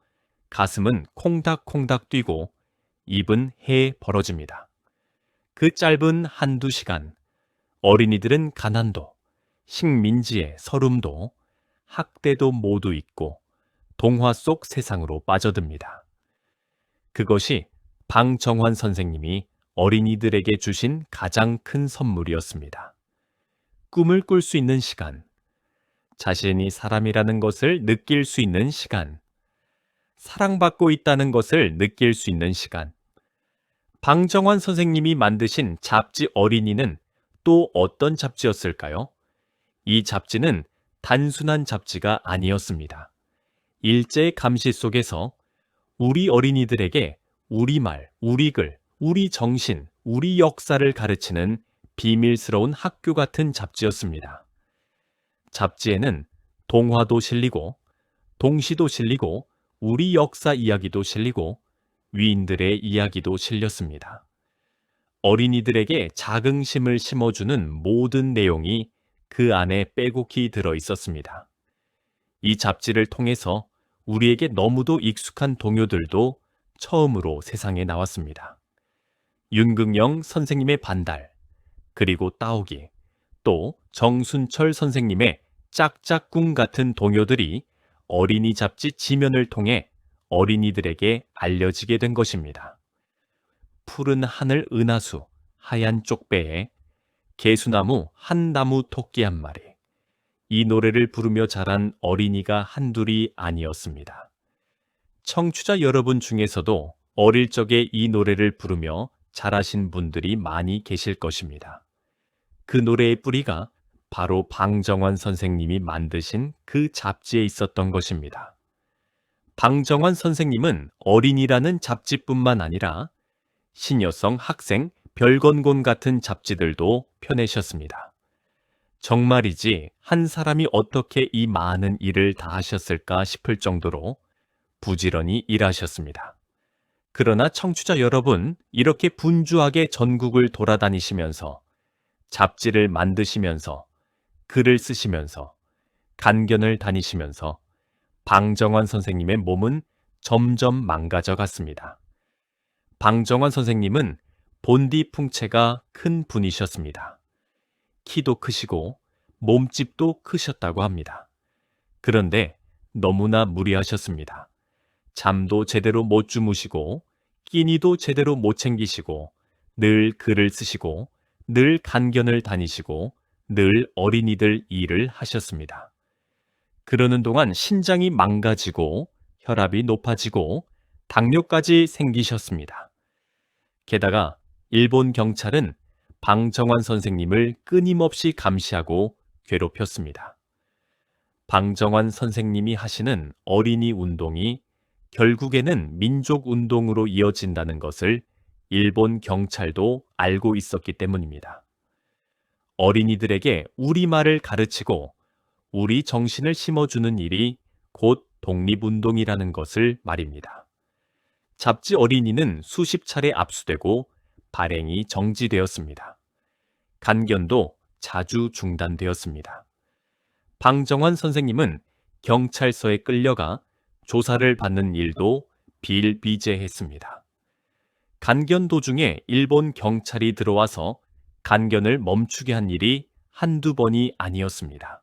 S1: 가슴은 콩닥콩닥 뛰고 입은 해에 벌어집니다. 그 짧은 한두 시간, 어린이들은 가난도, 식민지의 서름도, 학대도 모두 잊고 동화 속 세상으로 빠져듭니다. 그것이 방정환 선생님이 어린이들에게 주신 가장 큰 선물이었습니다. 꿈을 꿀 수 있는 시간, 자신이 사람이라는 것을 느낄 수 있는 시간, 사랑받고 있다는 것을 느낄 수 있는 시간. 방정환 선생님이 만드신 잡지 어린이는 또 어떤 잡지였을까요? 이 잡지는 단순한 잡지가 아니었습니다. 일제의 감시 속에서 우리 어린이들에게 우리말, 우리 글, 우리 정신, 우리 역사를 가르치는 비밀스러운 학교 같은 잡지였습니다. 잡지에는 동화도 실리고, 동시도 실리고, 우리 역사 이야기도 실리고, 위인들의 이야기도 실렸습니다. 어린이들에게 자긍심을 심어주는 모든 내용이 그 안에 빼곡히 들어 있었습니다. 이 잡지를 통해서 우리에게 너무도 익숙한 동요들도 처음으로 세상에 나왔습니다. 윤극영 선생님의 반달, 그리고 따오기, 또 정순철 선생님의 짝짝꿍 같은 동요들이 어린이 잡지 지면을 통해 어린이들에게 알려지게 된 것입니다. 푸른 하늘 은하수, 하얀 쪽배에 개수나무 한 나무 토끼 한 마리. 이 노래를 부르며 자란 어린이가 한둘이 아니었습니다. 청취자 여러분 중에서도 어릴 적에 이 노래를 부르며 자라신 분들이 많이 계실 것입니다. 그 노래의 뿌리가 바로 방정환 선생님이 만드신 그 잡지에 있었던 것입니다. 방정환 선생님은 어린이라는 잡지뿐만 아니라 신여성 학생 별건곤 같은 잡지들도 펴내셨습니다. 정말이지 한 사람이 어떻게 이 많은 일을 다 하셨을까 싶을 정도로 부지런히 일하셨습니다. 그러나 청취자 여러분, 이렇게 분주하게 전국을 돌아다니시면서 잡지를 만드시면서 글을 쓰시면서 간견을 다니시면서 방정환 선생님의 몸은 점점 망가져 갔습니다. 방정환 선생님은 본디 풍채가 큰 분이셨습니다. 키도 크시고 몸집도 크셨다고 합니다. 그런데 너무나 무리하셨습니다. 잠도 제대로 못 주무시고 끼니도 제대로 못 챙기시고 늘 글을 쓰시고 늘 간견을 다니시고 늘 어린이들 일을 하셨습니다. 그러는 동안 신장이 망가지고 혈압이 높아지고 당뇨까지 생기셨습니다. 게다가 일본 경찰은 방정환 선생님을 끊임없이 감시하고 괴롭혔습니다. 방정환 선생님이 하시는 어린이 운동이 결국에는 민족 운동으로 이어진다는 것을 일본 경찰도 알고 있었기 때문입니다. 어린이들에게 우리말을 가르치고 우리 정신을 심어주는 일이 곧 독립운동이라는 것을 말입니다. 잡지 어린이는 수십 차례 압수되고 발행이 정지되었습니다. 간견도 자주 중단되었습니다. 방정환 선생님은 경찰서에 끌려가 조사를 받는 일도 비일비재했습니다. 간견 도중에 일본 경찰이 들어와서 간견을 멈추게 한 일이 한두 번이 아니었습니다.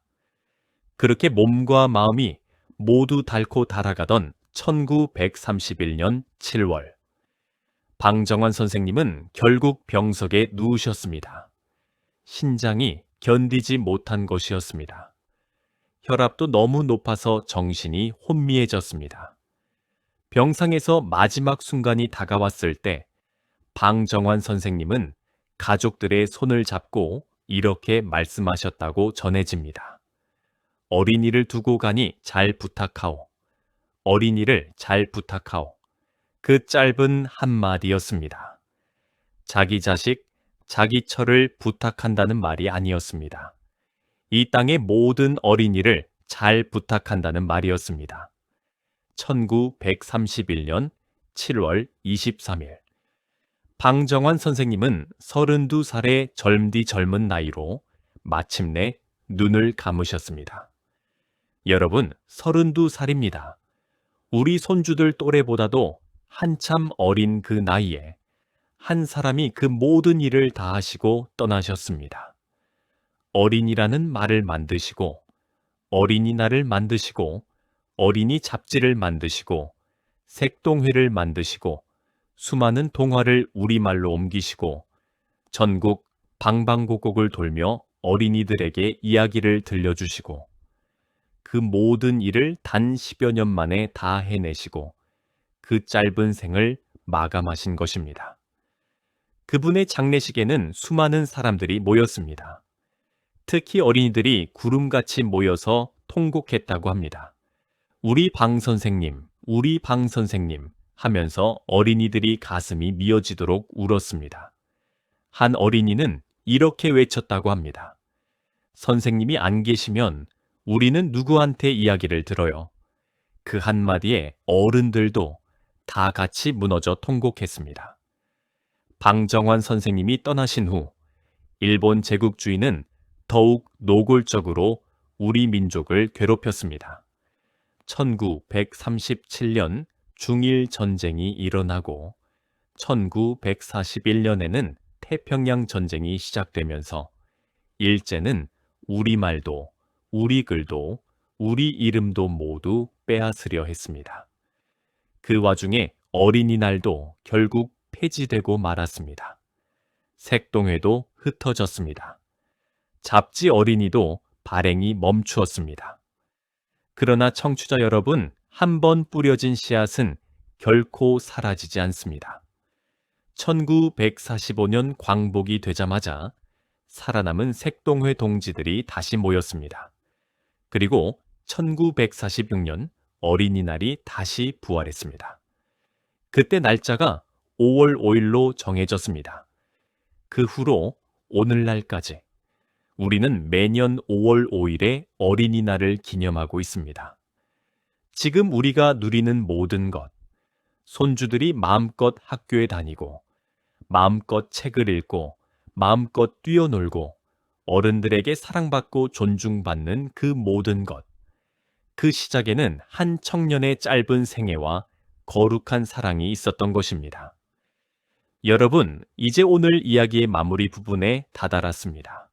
S1: 그렇게 몸과 마음이 모두 닳고 달아가던 1931년 7월, 방정환 선생님은 결국 병석에 누우셨습니다. 신장이 견디지 못한 것이었습니다. 혈압도 너무 높아서 정신이 혼미해졌습니다. 병상에서 마지막 순간이 다가왔을 때 방정환 선생님은 가족들의 손을 잡고 이렇게 말씀하셨다고 전해집니다. 어린이를 두고 가니 잘 부탁하오. 어린이를 잘 부탁하오. 그 짧은 한마디였습니다. 자기 자식, 자기 처를 부탁한다는 말이 아니었습니다. 이 땅의 모든 어린이를 잘 부탁한다는 말이었습니다. 1931년 7월 23일. 방정환 선생님은 32살의 젊디 젊은 나이로 마침내 눈을 감으셨습니다. 여러분, 32살입니다. 우리 손주들 또래보다도 한참 어린 그 나이에 한 사람이 그 모든 일을 다 하시고 떠나셨습니다. 어린이라는 말을 만드시고, 어린이날을 만드시고, 어린이 잡지를 만드시고, 색동회를 만드시고, 수많은 동화를 우리말로 옮기시고, 전국 방방곡곡을 돌며 어린이들에게 이야기를 들려주시고, 그 모든 일을 단 10여 년 만에 다 해내시고, 그 짧은 생을 마감하신 것입니다. 그분의 장례식에는 수많은 사람들이 모였습니다. 특히 어린이들이 구름같이 모여서 통곡했다고 합니다. 우리 방 선생님, 우리 방 선생님 하면서 어린이들이 가슴이 미어지도록 울었습니다. 한 어린이는 이렇게 외쳤다고 합니다. 선생님이 안 계시면 우리는 누구한테 이야기를 들어요. 그 한마디에 어른들도 다 같이 무너져 통곡했습니다. 방정환 선생님이 떠나신 후 일본 제국주의는 더욱 노골적으로 우리 민족을 괴롭혔습니다. 1937년 중일 전쟁이 일어나고 1941년에는 태평양 전쟁이 시작되면서 일제는 우리말도, 우리 글도, 우리 이름도 모두 빼앗으려 했습니다. 그 와중에 어린이날도 결국 폐지되고 말았습니다. 색동회도 흩어졌습니다. 잡지 어린이도 발행이 멈추었습니다. 그러나 청취자 여러분, 한 번 뿌려진 씨앗은 결코 사라지지 않습니다. 1945년 광복이 되자마자 살아남은 색동회 동지들이 다시 모였습니다. 그리고 1946년 어린이날이 다시 부활했습니다. 그때 날짜가 5월 5일로 정해졌습니다. 그 후로 오늘날까지 우리는 매년 5월 5일에 어린이날을 기념하고 있습니다. 지금 우리가 누리는 모든 것, 손주들이 마음껏 학교에 다니고, 마음껏 책을 읽고, 마음껏 뛰어놀고, 어른들에게 사랑받고 존중받는 그 모든 것, 그 시작에는 한 청년의 짧은 생애와 거룩한 사랑이 있었던 것입니다. 여러분, 이제 오늘 이야기의 마무리 부분에 다다랐습니다.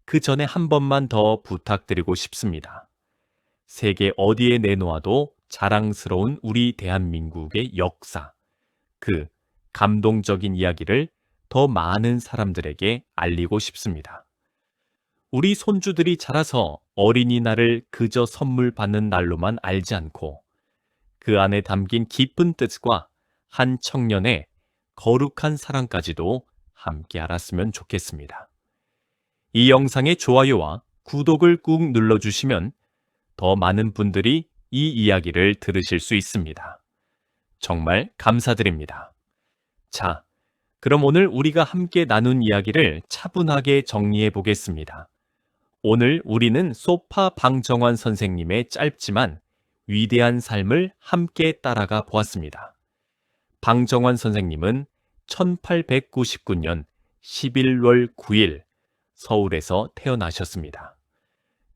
S1: 그 전에 한 번만 더 부탁드리고 싶습니다. 세계 어디에 내놓아도 자랑스러운 우리 대한민국의 역사, 그 감동적인 이야기를 더 많은 사람들에게 알리고 싶습니다. 우리 손주들이 자라서 어린이날을 그저 선물 받는 날로만 알지 않고 그 안에 담긴 깊은 뜻과 한 청년의 거룩한 사랑까지도 함께 알았으면 좋겠습니다. 이 영상의 좋아요와 구독을 꾹 눌러주시면 더 많은 분들이 이 이야기를 들으실 수 있습니다. 정말 감사드립니다. 자, 그럼 오늘 우리가 함께 나눈 이야기를 차분하게 정리해 보겠습니다. 오늘 우리는 소파 방정환 선생님의 짧지만 위대한 삶을 함께 따라가 보았습니다. 방정환 선생님은 1899년 11월 9일 서울에서 태어나셨습니다.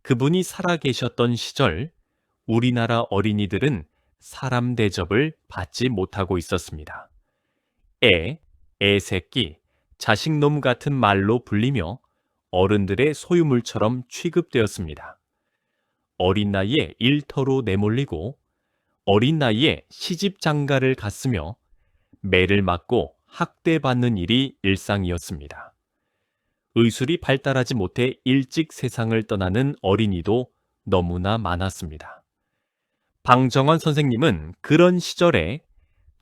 S1: 그분이 살아계셨던 시절 우리나라 어린이들은 사람 대접을 받지 못하고 있었습니다. 애새끼, 자식놈 같은 말로 불리며 어른들의 소유물처럼 취급되었습니다. 어린 나이에 일터로 내몰리고 어린 나이에 시집 장가를 갔으며 매를 맞고 학대받는 일이 일상이었습니다. 의술이 발달하지 못해 일찍 세상을 떠나는 어린이도 너무나 많았습니다. 방정환 선생님은 그런 시절에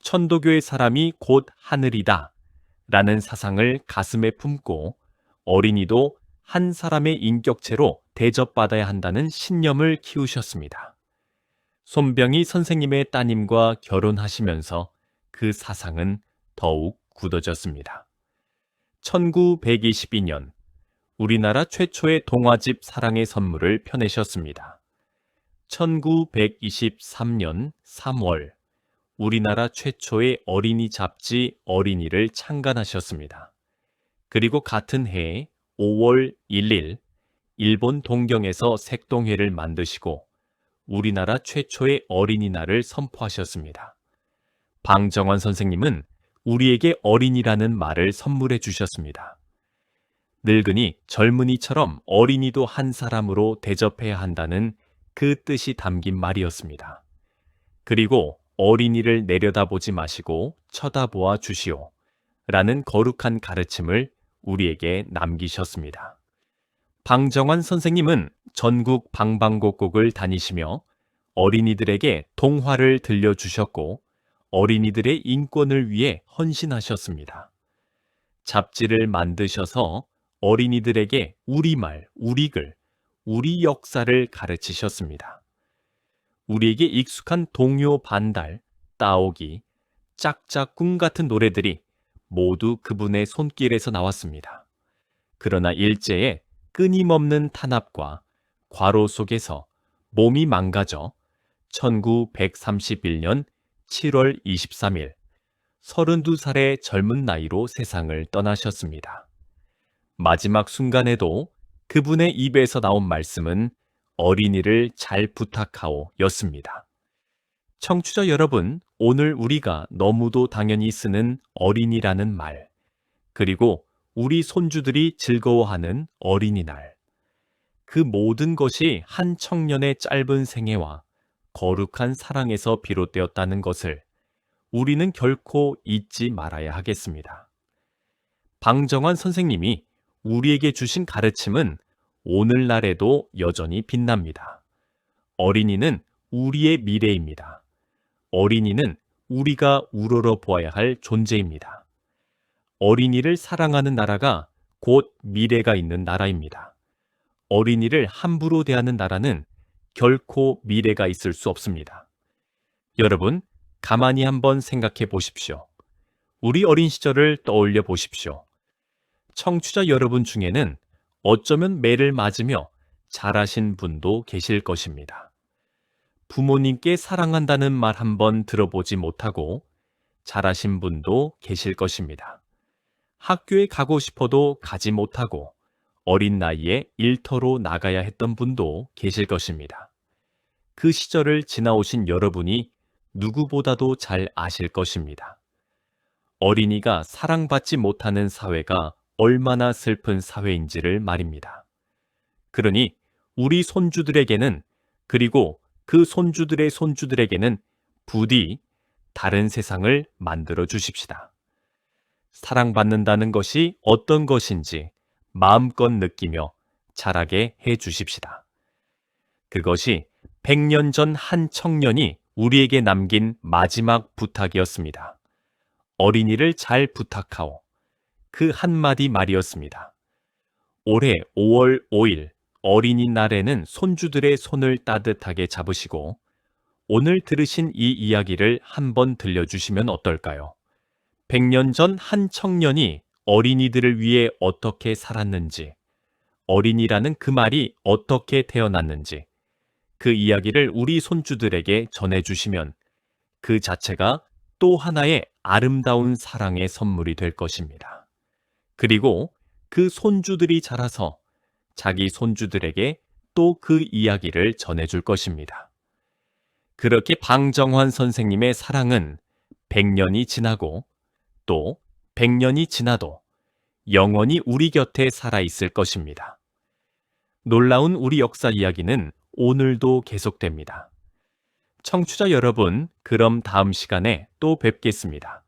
S1: 천도교의 사람이 곧 하늘이다 라는 사상을 가슴에 품고 어린이도 한 사람의 인격체로 대접받아야 한다는 신념을 키우셨습니다. 손병희 선생님의 따님과 결혼하시면서 그 사상은 더욱 굳어졌습니다. 1922년 우리나라 최초의 동화집 사랑의 선물을 펴내셨습니다. 1923년 3월 우리나라 최초의 어린이 잡지 어린이를 창간하셨습니다. 그리고 같은 해 5월 1일 일본 동경에서 색동회를 만드시고 우리나라 최초의 어린이날을 선포하셨습니다. 방정환 선생님은 우리에게 어린이라는 말을 선물해 주셨습니다. 늙은이, 젊은이처럼 어린이도 한 사람으로 대접해야 한다는 그 뜻이 담긴 말이었습니다. 그리고 어린이를 내려다보지 마시고 쳐다보아 주시오 라는 거룩한 가르침을 우리에게 남기셨습니다. 방정환 선생님은 전국 방방곡곡을 다니시며 어린이들에게 동화를 들려주셨고 어린이들의 인권을 위해 헌신하셨습니다. 잡지를 만드셔서 어린이들에게 우리말, 우리글, 우리 역사를 가르치셨습니다. 우리에게 익숙한 동요 반달, 따오기, 짝짝꿍 같은 노래들이 모두 그분의 손길에서 나왔습니다. 그러나 일제의 끊임없는 탄압과 과로 속에서 몸이 망가져 1931년 7월 23일 32살의 젊은 나이로 세상을 떠나셨습니다. 마지막 순간에도 그분의 입에서 나온 말씀은 어린이를 잘 부탁하오 였습니다. 청취자 여러분, 오늘 우리가 너무도 당연히 쓰는 어린이라는 말, 그리고 우리 손주들이 즐거워하는 어린이날, 그 모든 것이 한 청년의 짧은 생애와 거룩한 사랑에서 비롯되었다는 것을 우리는 결코 잊지 말아야 하겠습니다. 방정환 선생님이 우리에게 주신 가르침은 오늘날에도 여전히 빛납니다. 어린이는 우리의 미래입니다. 어린이는 우리가 우러러 보아야 할 존재입니다. 어린이를 사랑하는 나라가 곧 미래가 있는 나라입니다. 어린이를 함부로 대하는 나라는 결코 미래가 있을 수 없습니다. 여러분, 가만히 한번 생각해 보십시오. 우리 어린 시절을 떠올려 보십시오. 청취자 여러분 중에는 어쩌면 매를 맞으며 자라신 분도 계실 것입니다. 부모님께 사랑한다는 말 한번 들어보지 못하고 자라신 분도 계실 것입니다. 학교에 가고 싶어도 가지 못하고 어린 나이에 일터로 나가야 했던 분도 계실 것입니다. 그 시절을 지나오신 여러분이 누구보다도 잘 아실 것입니다. 어린이가 사랑받지 못하는 사회가 얼마나 슬픈 사회인지를 말입니다. 그러니 우리 손주들에게는, 그리고 그 손주들의 손주들에게는 부디 다른 세상을 만들어 주십시다. 사랑받는다는 것이 어떤 것인지 마음껏 느끼며 자라게 해 주십시다. 그것이 100년 전 한 청년이 우리에게 남긴 마지막 부탁이었습니다. 어린이를 잘 부탁하오. 그 한마디 말이었습니다. 올해 5월 5일 어린이날에는 손주들의 손을 따뜻하게 잡으시고 오늘 들으신 이 이야기를 한번 들려주시면 어떨까요? 100년 전 한 청년이 어린이들을 위해 어떻게 살았는지, 어린이라는 그 말이 어떻게 태어났는지, 그 이야기를 우리 손주들에게 전해주시면 그 자체가 또 하나의 아름다운 사랑의 선물이 될 것입니다. 그리고 그 손주들이 자라서 자기 손주들에게 또 그 이야기를 전해줄 것입니다. 그렇게 방정환 선생님의 사랑은 100년이 지나고 또 100년이 지나도 영원히 우리 곁에 살아있을 것입니다. 놀라운 우리 역사 이야기는 오늘도 계속됩니다. 청취자 여러분, 그럼 다음 시간에 또 뵙겠습니다.